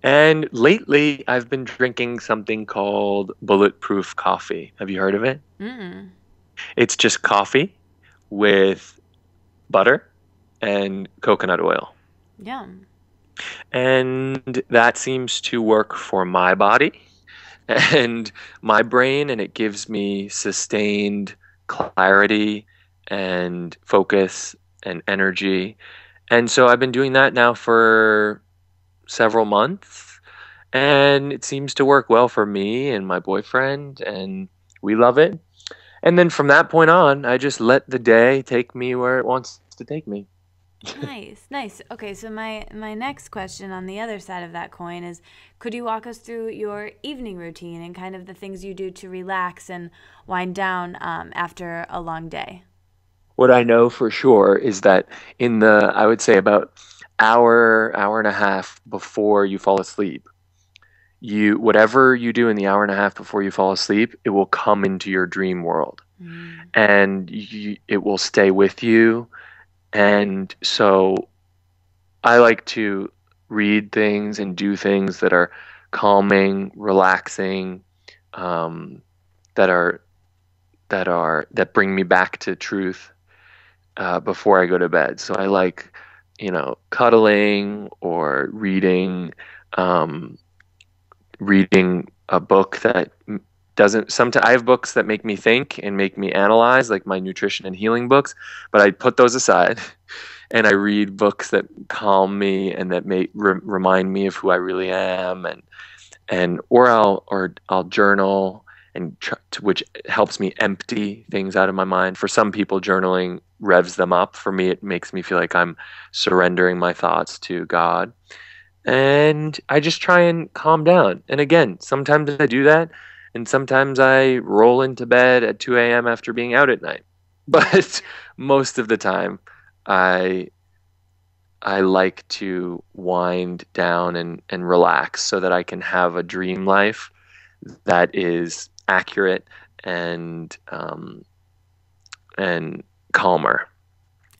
Speaker 2: And lately, I've been drinking something called bulletproof coffee. Have you heard of it?
Speaker 1: Mm-mm.
Speaker 2: It's just coffee with butter and coconut oil.
Speaker 1: Yum.
Speaker 2: And that seems to work for my body and my brain, and it gives me sustained clarity and focus and energy. And so I've been doing that now for several months, and it seems to work well for me and my boyfriend, and we love it. And then from that point on, I just let the day take me where it wants to take me.
Speaker 1: Nice, nice. Okay, so my next question on the other side of that coin is, could you walk us through your evening routine and kind of the things you do to relax and wind down after a long day?
Speaker 2: What I know for sure is that I would say about hour and a half before you fall asleep, whatever you do in the hour and a half before you fall asleep, it will come into your dream world, and it will stay with you. And so I like to read things and do things that are calming, relaxing, that are that bring me back to truth before I go to bed. So I like, cuddling or reading a book that doesn't. Sometimes I have books that make me think and make me analyze, like my nutrition and healing books, but I put those aside and I read books that calm me and that remind me of who I really am, or I'll journal, which helps me empty things out of my mind. For some people, journaling revs them up. For me, it makes me feel like I'm surrendering my thoughts to God. And I just try and calm down. And again, sometimes I do that, and sometimes I roll into bed at 2 a.m. after being out at night. But most of the time, I like to wind down and relax so that I can have a dream life that is accurate and calmer.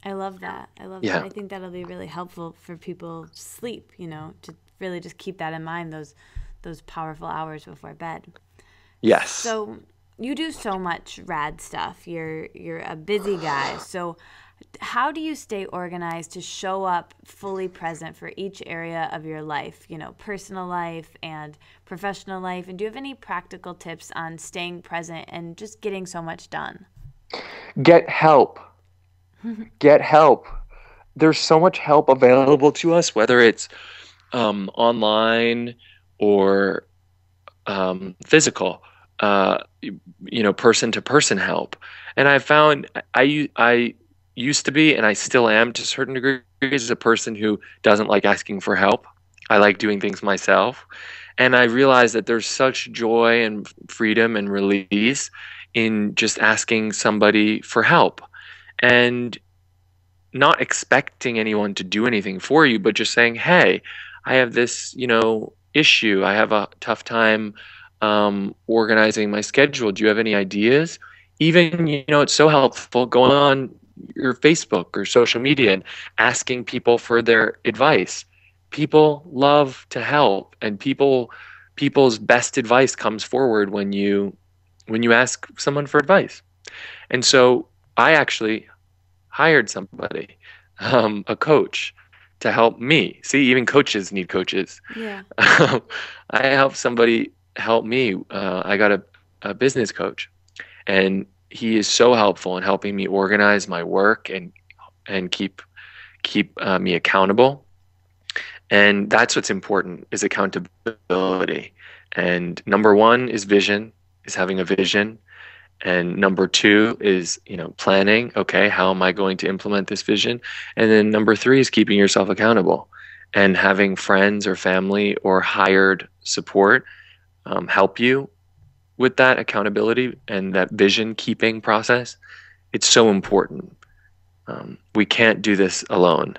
Speaker 1: I love that. I think that'll be really helpful for people sleep, to really just keep that in mind, those powerful hours before bed.
Speaker 2: Yes.
Speaker 1: So you do so much rad stuff. You're a busy guy. So how do you stay organized to show up fully present for each area of your life, personal life and professional life? And do you have any practical tips on staying present and just getting so much done?
Speaker 2: Get help. Get help. There's so much help available to us, whether it's online or physical, person-to-person help. And I found I used to be, and I still am to certain degrees, a person who doesn't like asking for help. I like doing things myself. And I realized that there's such joy and freedom and release in just asking somebody for help and not expecting anyone to do anything for you, but just saying, hey, I have this, issue. I have a tough time organizing my schedule. Do you have any ideas? Even, it's so helpful going on your Facebook or social media and asking people for their advice. People love to help, and people's best advice comes forward when you ask someone for advice. And so I actually hired somebody, a coach, to help me. See, even coaches need coaches.
Speaker 1: Yeah.
Speaker 2: I helped somebody help me. I got a business coach, and he is so helpful in helping me organize my work and keep me accountable. And that's what's important, is accountability. And number one is having a vision. And number two is, planning. Okay, how am I going to implement this vision? And then number three is keeping yourself accountable and having friends or family or hired support help you with that accountability and that vision keeping process. It's so important. We can't do this alone.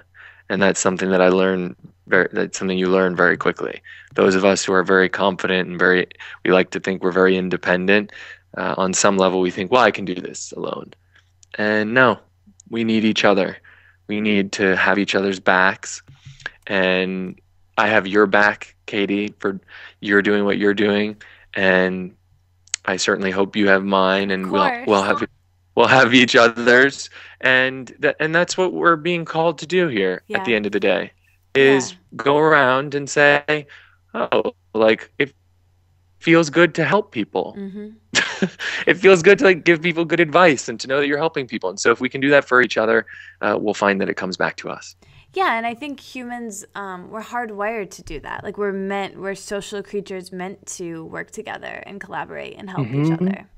Speaker 2: And that's something that I learned. That's something you learn very quickly. Those of us who are very confident and we like to think we're very independent. On some level, we think, well, I can do this alone. And no, we need each other. We need to have each other's backs. And I have your back, Katie, for you're doing what you're doing. And I certainly hope you have mine. And we'll have each other's. And that's what we're being called to do here at the end of the day, is go around and say, oh, like, it feels good to help people.
Speaker 1: Mm-hmm.
Speaker 2: It feels good to give people good advice and to know that you're helping people. And so if we can do that for each other, we'll find that it comes back to us.
Speaker 1: Yeah, and I think humans, we're hardwired to do that. Like we're social creatures meant to work together and collaborate and help each
Speaker 2: Mm-hmm.
Speaker 1: other.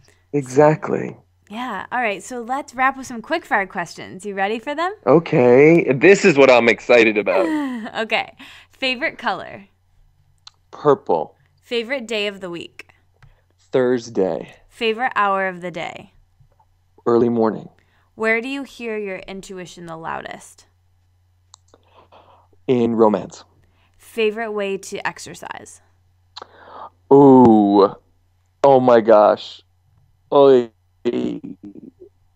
Speaker 1: So,
Speaker 2: Exactly.
Speaker 1: yeah. All right. So let's wrap with some quick fire questions. You ready for them?
Speaker 2: Okay, this is what I'm excited about.
Speaker 1: Okay. Favorite color?
Speaker 2: Purple.
Speaker 1: Favorite day of the week?
Speaker 2: Thursday.
Speaker 1: Favorite hour of the day?
Speaker 2: Early morning.
Speaker 1: Where do you hear your intuition the loudest?
Speaker 2: In romance.
Speaker 1: Favorite way to exercise?
Speaker 2: Ooh. Oh my gosh. Oh,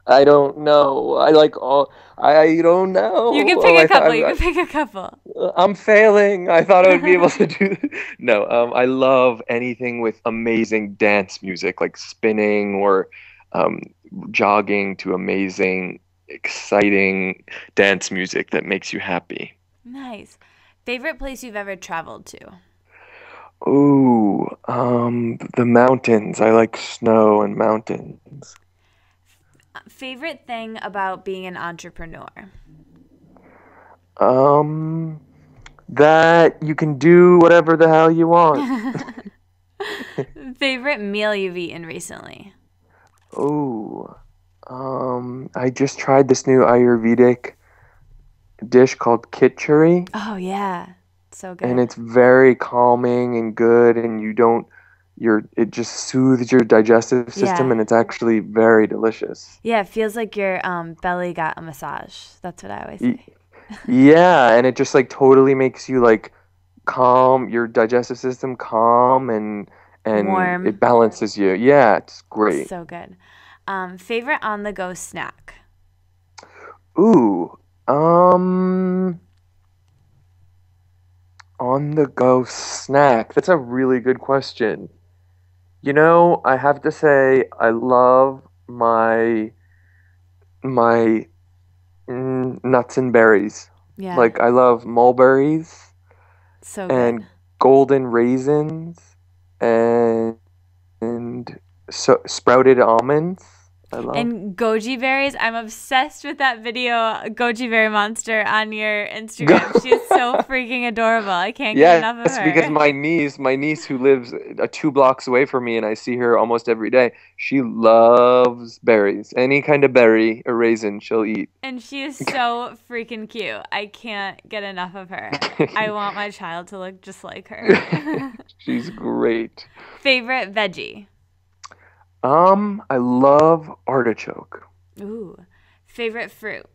Speaker 2: I don't know. I like all. I don't know.
Speaker 1: You can pick a couple. You can pick a couple.
Speaker 2: I'm failing. I thought I would be able to do. No. I love anything with amazing dance music, like spinning or um, jogging to amazing, exciting dance music that makes you happy.
Speaker 1: Nice. Favorite place you've ever traveled to?
Speaker 2: Ooh, the mountains. I like snow and mountains.
Speaker 1: Favorite thing about being an entrepreneur?
Speaker 2: Um, that you can do whatever the hell you want.
Speaker 1: Favorite meal you've eaten recently?
Speaker 2: Ooh, I just tried this new Ayurvedic dish called khichdi,
Speaker 1: Oh, yeah. So
Speaker 2: and
Speaker 1: good.
Speaker 2: it's very calming and good, and it just soothes your digestive system,
Speaker 1: Yeah.
Speaker 2: and it's actually very delicious.
Speaker 1: Yeah, it feels like your belly got a massage. That's what I always
Speaker 2: Y-
Speaker 1: say.
Speaker 2: Yeah, and it just like totally makes you like calm, your digestive system calm, and
Speaker 1: Warm.
Speaker 2: it balances you. Yeah, it's great.
Speaker 1: So good. Favorite on the go snack?
Speaker 2: Ooh, um, on the go snack. That's a really good question. I have to say I love my nuts and berries.
Speaker 1: Yeah.
Speaker 2: Like I love mulberries
Speaker 1: So good.
Speaker 2: and golden raisins and and sprouted almonds. I love.
Speaker 1: And goji berries, I'm obsessed with that video, Goji Berry Monster, on your
Speaker 2: Go-
Speaker 1: Instagram. She is so freaking adorable. I can't get
Speaker 2: Yes,
Speaker 1: enough of
Speaker 2: because
Speaker 1: her.
Speaker 2: my niece who lives 2 blocks away from me, and I see her almost every day. She loves berries. Any kind of berry or raisin, she'll eat.
Speaker 1: And she is so freaking cute. I can't get enough of her. I want my child to look just like her.
Speaker 2: She's great.
Speaker 1: Favorite veggie?
Speaker 2: I love artichoke.
Speaker 1: Ooh. Favorite fruit?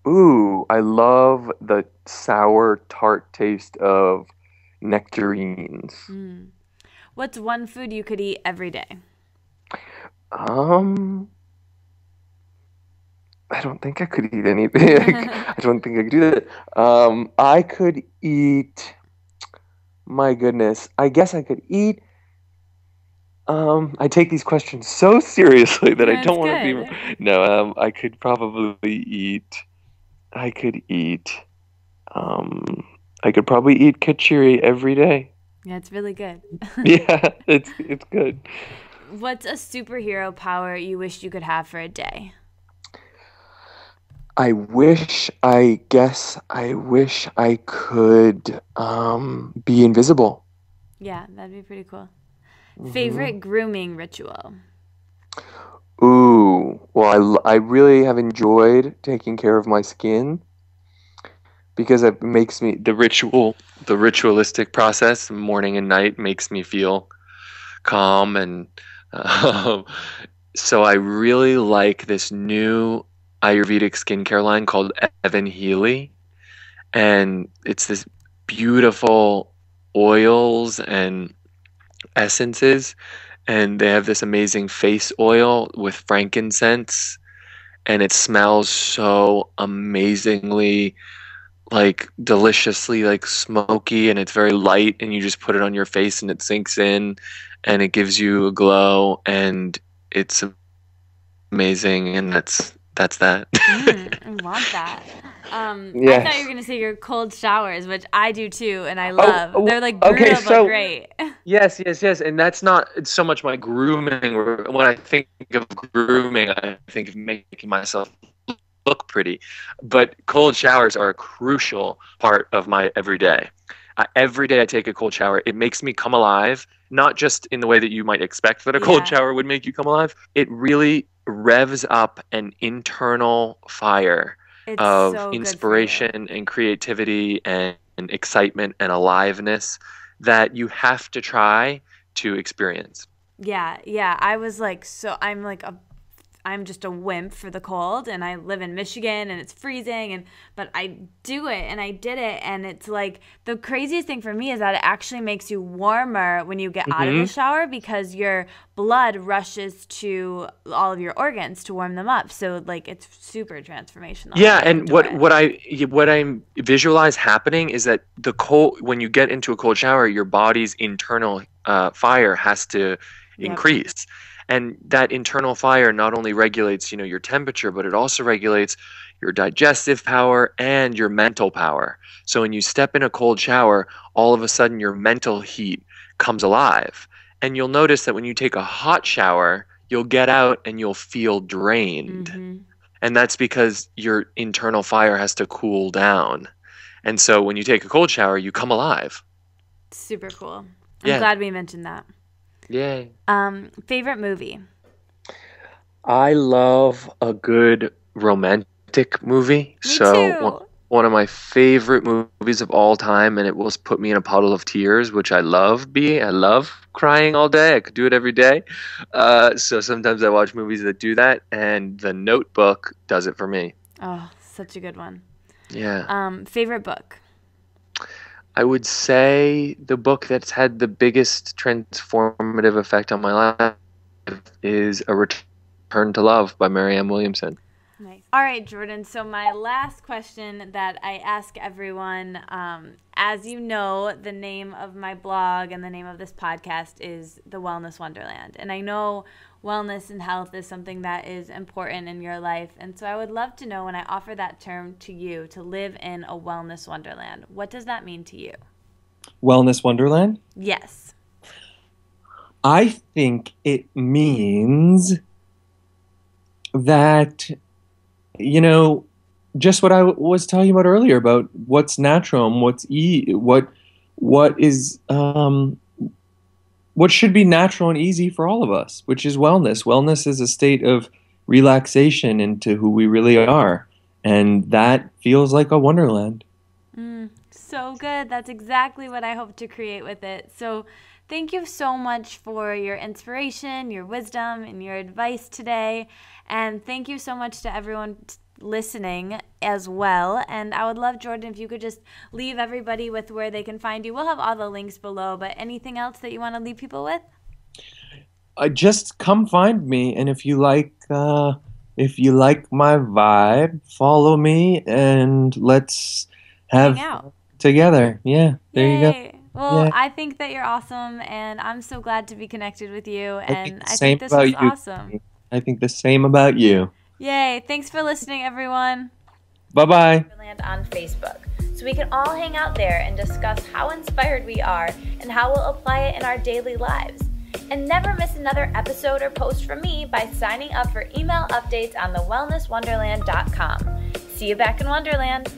Speaker 2: Ooh, I love the sour tart taste of nectarines.
Speaker 1: Mm. What's one food you could eat every day?
Speaker 2: Um, I don't think I could eat anything. I don't think I could do that. I could eat. My goodness, I guess I could eat. I take these questions so seriously that I
Speaker 1: That's
Speaker 2: don't want to
Speaker 1: good.
Speaker 2: be. No, I could probably eat. I could eat. Um, I could probably eat kachiri every day.
Speaker 1: Yeah, it's really good.
Speaker 2: Yeah, it's good.
Speaker 1: What's a superhero power you wish you could have for a day?
Speaker 2: I wish I could be invisible.
Speaker 1: Yeah, that'd be pretty cool.
Speaker 2: Hmm.
Speaker 1: Favorite grooming ritual?
Speaker 2: Ooh, well, I really have enjoyed taking care of my skin because it makes me the ritualistic process, morning and night, makes me feel calm, and um, so I really like this new Ayurvedic skincare line called Evan Healy, and it's this beautiful oils and essences, and they have this amazing face oil with frankincense, and it smells so amazingly, like deliciously, like smoky, and it's very light, and you just put it on your face and it sinks in and it gives you a glow, and it's amazing, and that's that.
Speaker 1: I want that. I thought you were
Speaker 2: Yes.
Speaker 1: gonna say your cold showers, which I do too, and I
Speaker 2: Oh,
Speaker 1: love. They're like
Speaker 2: okay,
Speaker 1: brutal but
Speaker 2: so
Speaker 1: great.
Speaker 2: yes, and that's not so much my grooming. When I think of grooming, I think of making myself look pretty. But cold showers are a crucial part of my everyday. Every day I take a cold shower. It makes me come alive, not just in the way that you might expect that a cold shower would make you come alive. It really revs up an internal fire of inspiration and creativity and excitement and aliveness that you have to try to experience.
Speaker 1: Yeah. I was like, I'm just a wimp for the cold, and I live in Michigan and it's freezing, but I do it and I did it, and it's like the craziest thing for me is that it actually makes you warmer when you get out of the shower, because your blood rushes to all of your organs to warm them up. So like it's super transformational.
Speaker 2: Yeah, and what I visualize happening is that when you get into a cold shower, your body's internal fire has to increase. And that internal fire not only regulates, your temperature, but it also regulates your digestive power and your mental power. So when you step in a cold shower, all of a sudden your mental heat comes alive. And you'll notice that when you take a hot shower, you'll get out and you'll feel drained. And that's because your internal fire has to cool down. And so when you take a cold shower, you come alive.
Speaker 1: Super cool. I'm glad we mentioned that.
Speaker 2: Yay.
Speaker 1: Favorite movie?
Speaker 2: I love a good romantic movie.
Speaker 1: Me too.
Speaker 2: One of my favorite movies of all time, and it will put me in a puddle of tears, which I love I love crying all day. I could do it every day. So sometimes I watch movies that do that, and The Notebook does it for me.
Speaker 1: Oh, such a good one.
Speaker 2: Yeah.
Speaker 1: Favorite book?
Speaker 2: I would say the book that's had the biggest transformative effect on my life is A Return to Love by Marianne Williamson.
Speaker 1: Nice. All right, Jordan. So my last question that I ask everyone, as you know, the name of my blog and the name of this podcast is The Wellness Wonderland. And I know wellness and health is something that is important in your life. And so I would love to know, when I offer that term to you, to live in a wellness wonderland, what does that mean to you?
Speaker 3: Wellness wonderland?
Speaker 1: Yes.
Speaker 3: I think it means that, just what I was talking about earlier about what's natural and what is what should be natural and easy for all of us, which is wellness. Wellness is a state of relaxation into who we really are, and that feels like a wonderland.
Speaker 1: So good. That's exactly what I hope to create with it. So thank you so much for your inspiration, your wisdom, and your advice today. And thank you so much to everyone listening as well. And I would love, Jordan, if you could just leave everybody with where they can find you. We'll have all the links below, but anything else that you want to leave people with?
Speaker 3: Just come find me, and if you like my vibe, follow me, and let's hang out together. Yeah, there you go.
Speaker 1: Well, I think that you're awesome, and I'm so glad to be connected with you, and I think this was awesome.
Speaker 3: I think the same about you.
Speaker 1: Yay. Thanks for listening, everyone.
Speaker 3: Bye-bye.
Speaker 1: On Facebook, so we can all hang out there and discuss how inspired we are and how we'll apply it in our daily lives. And never miss another episode or post from me by signing up for email updates on thewellnesswonderland.com. See you back in Wonderland.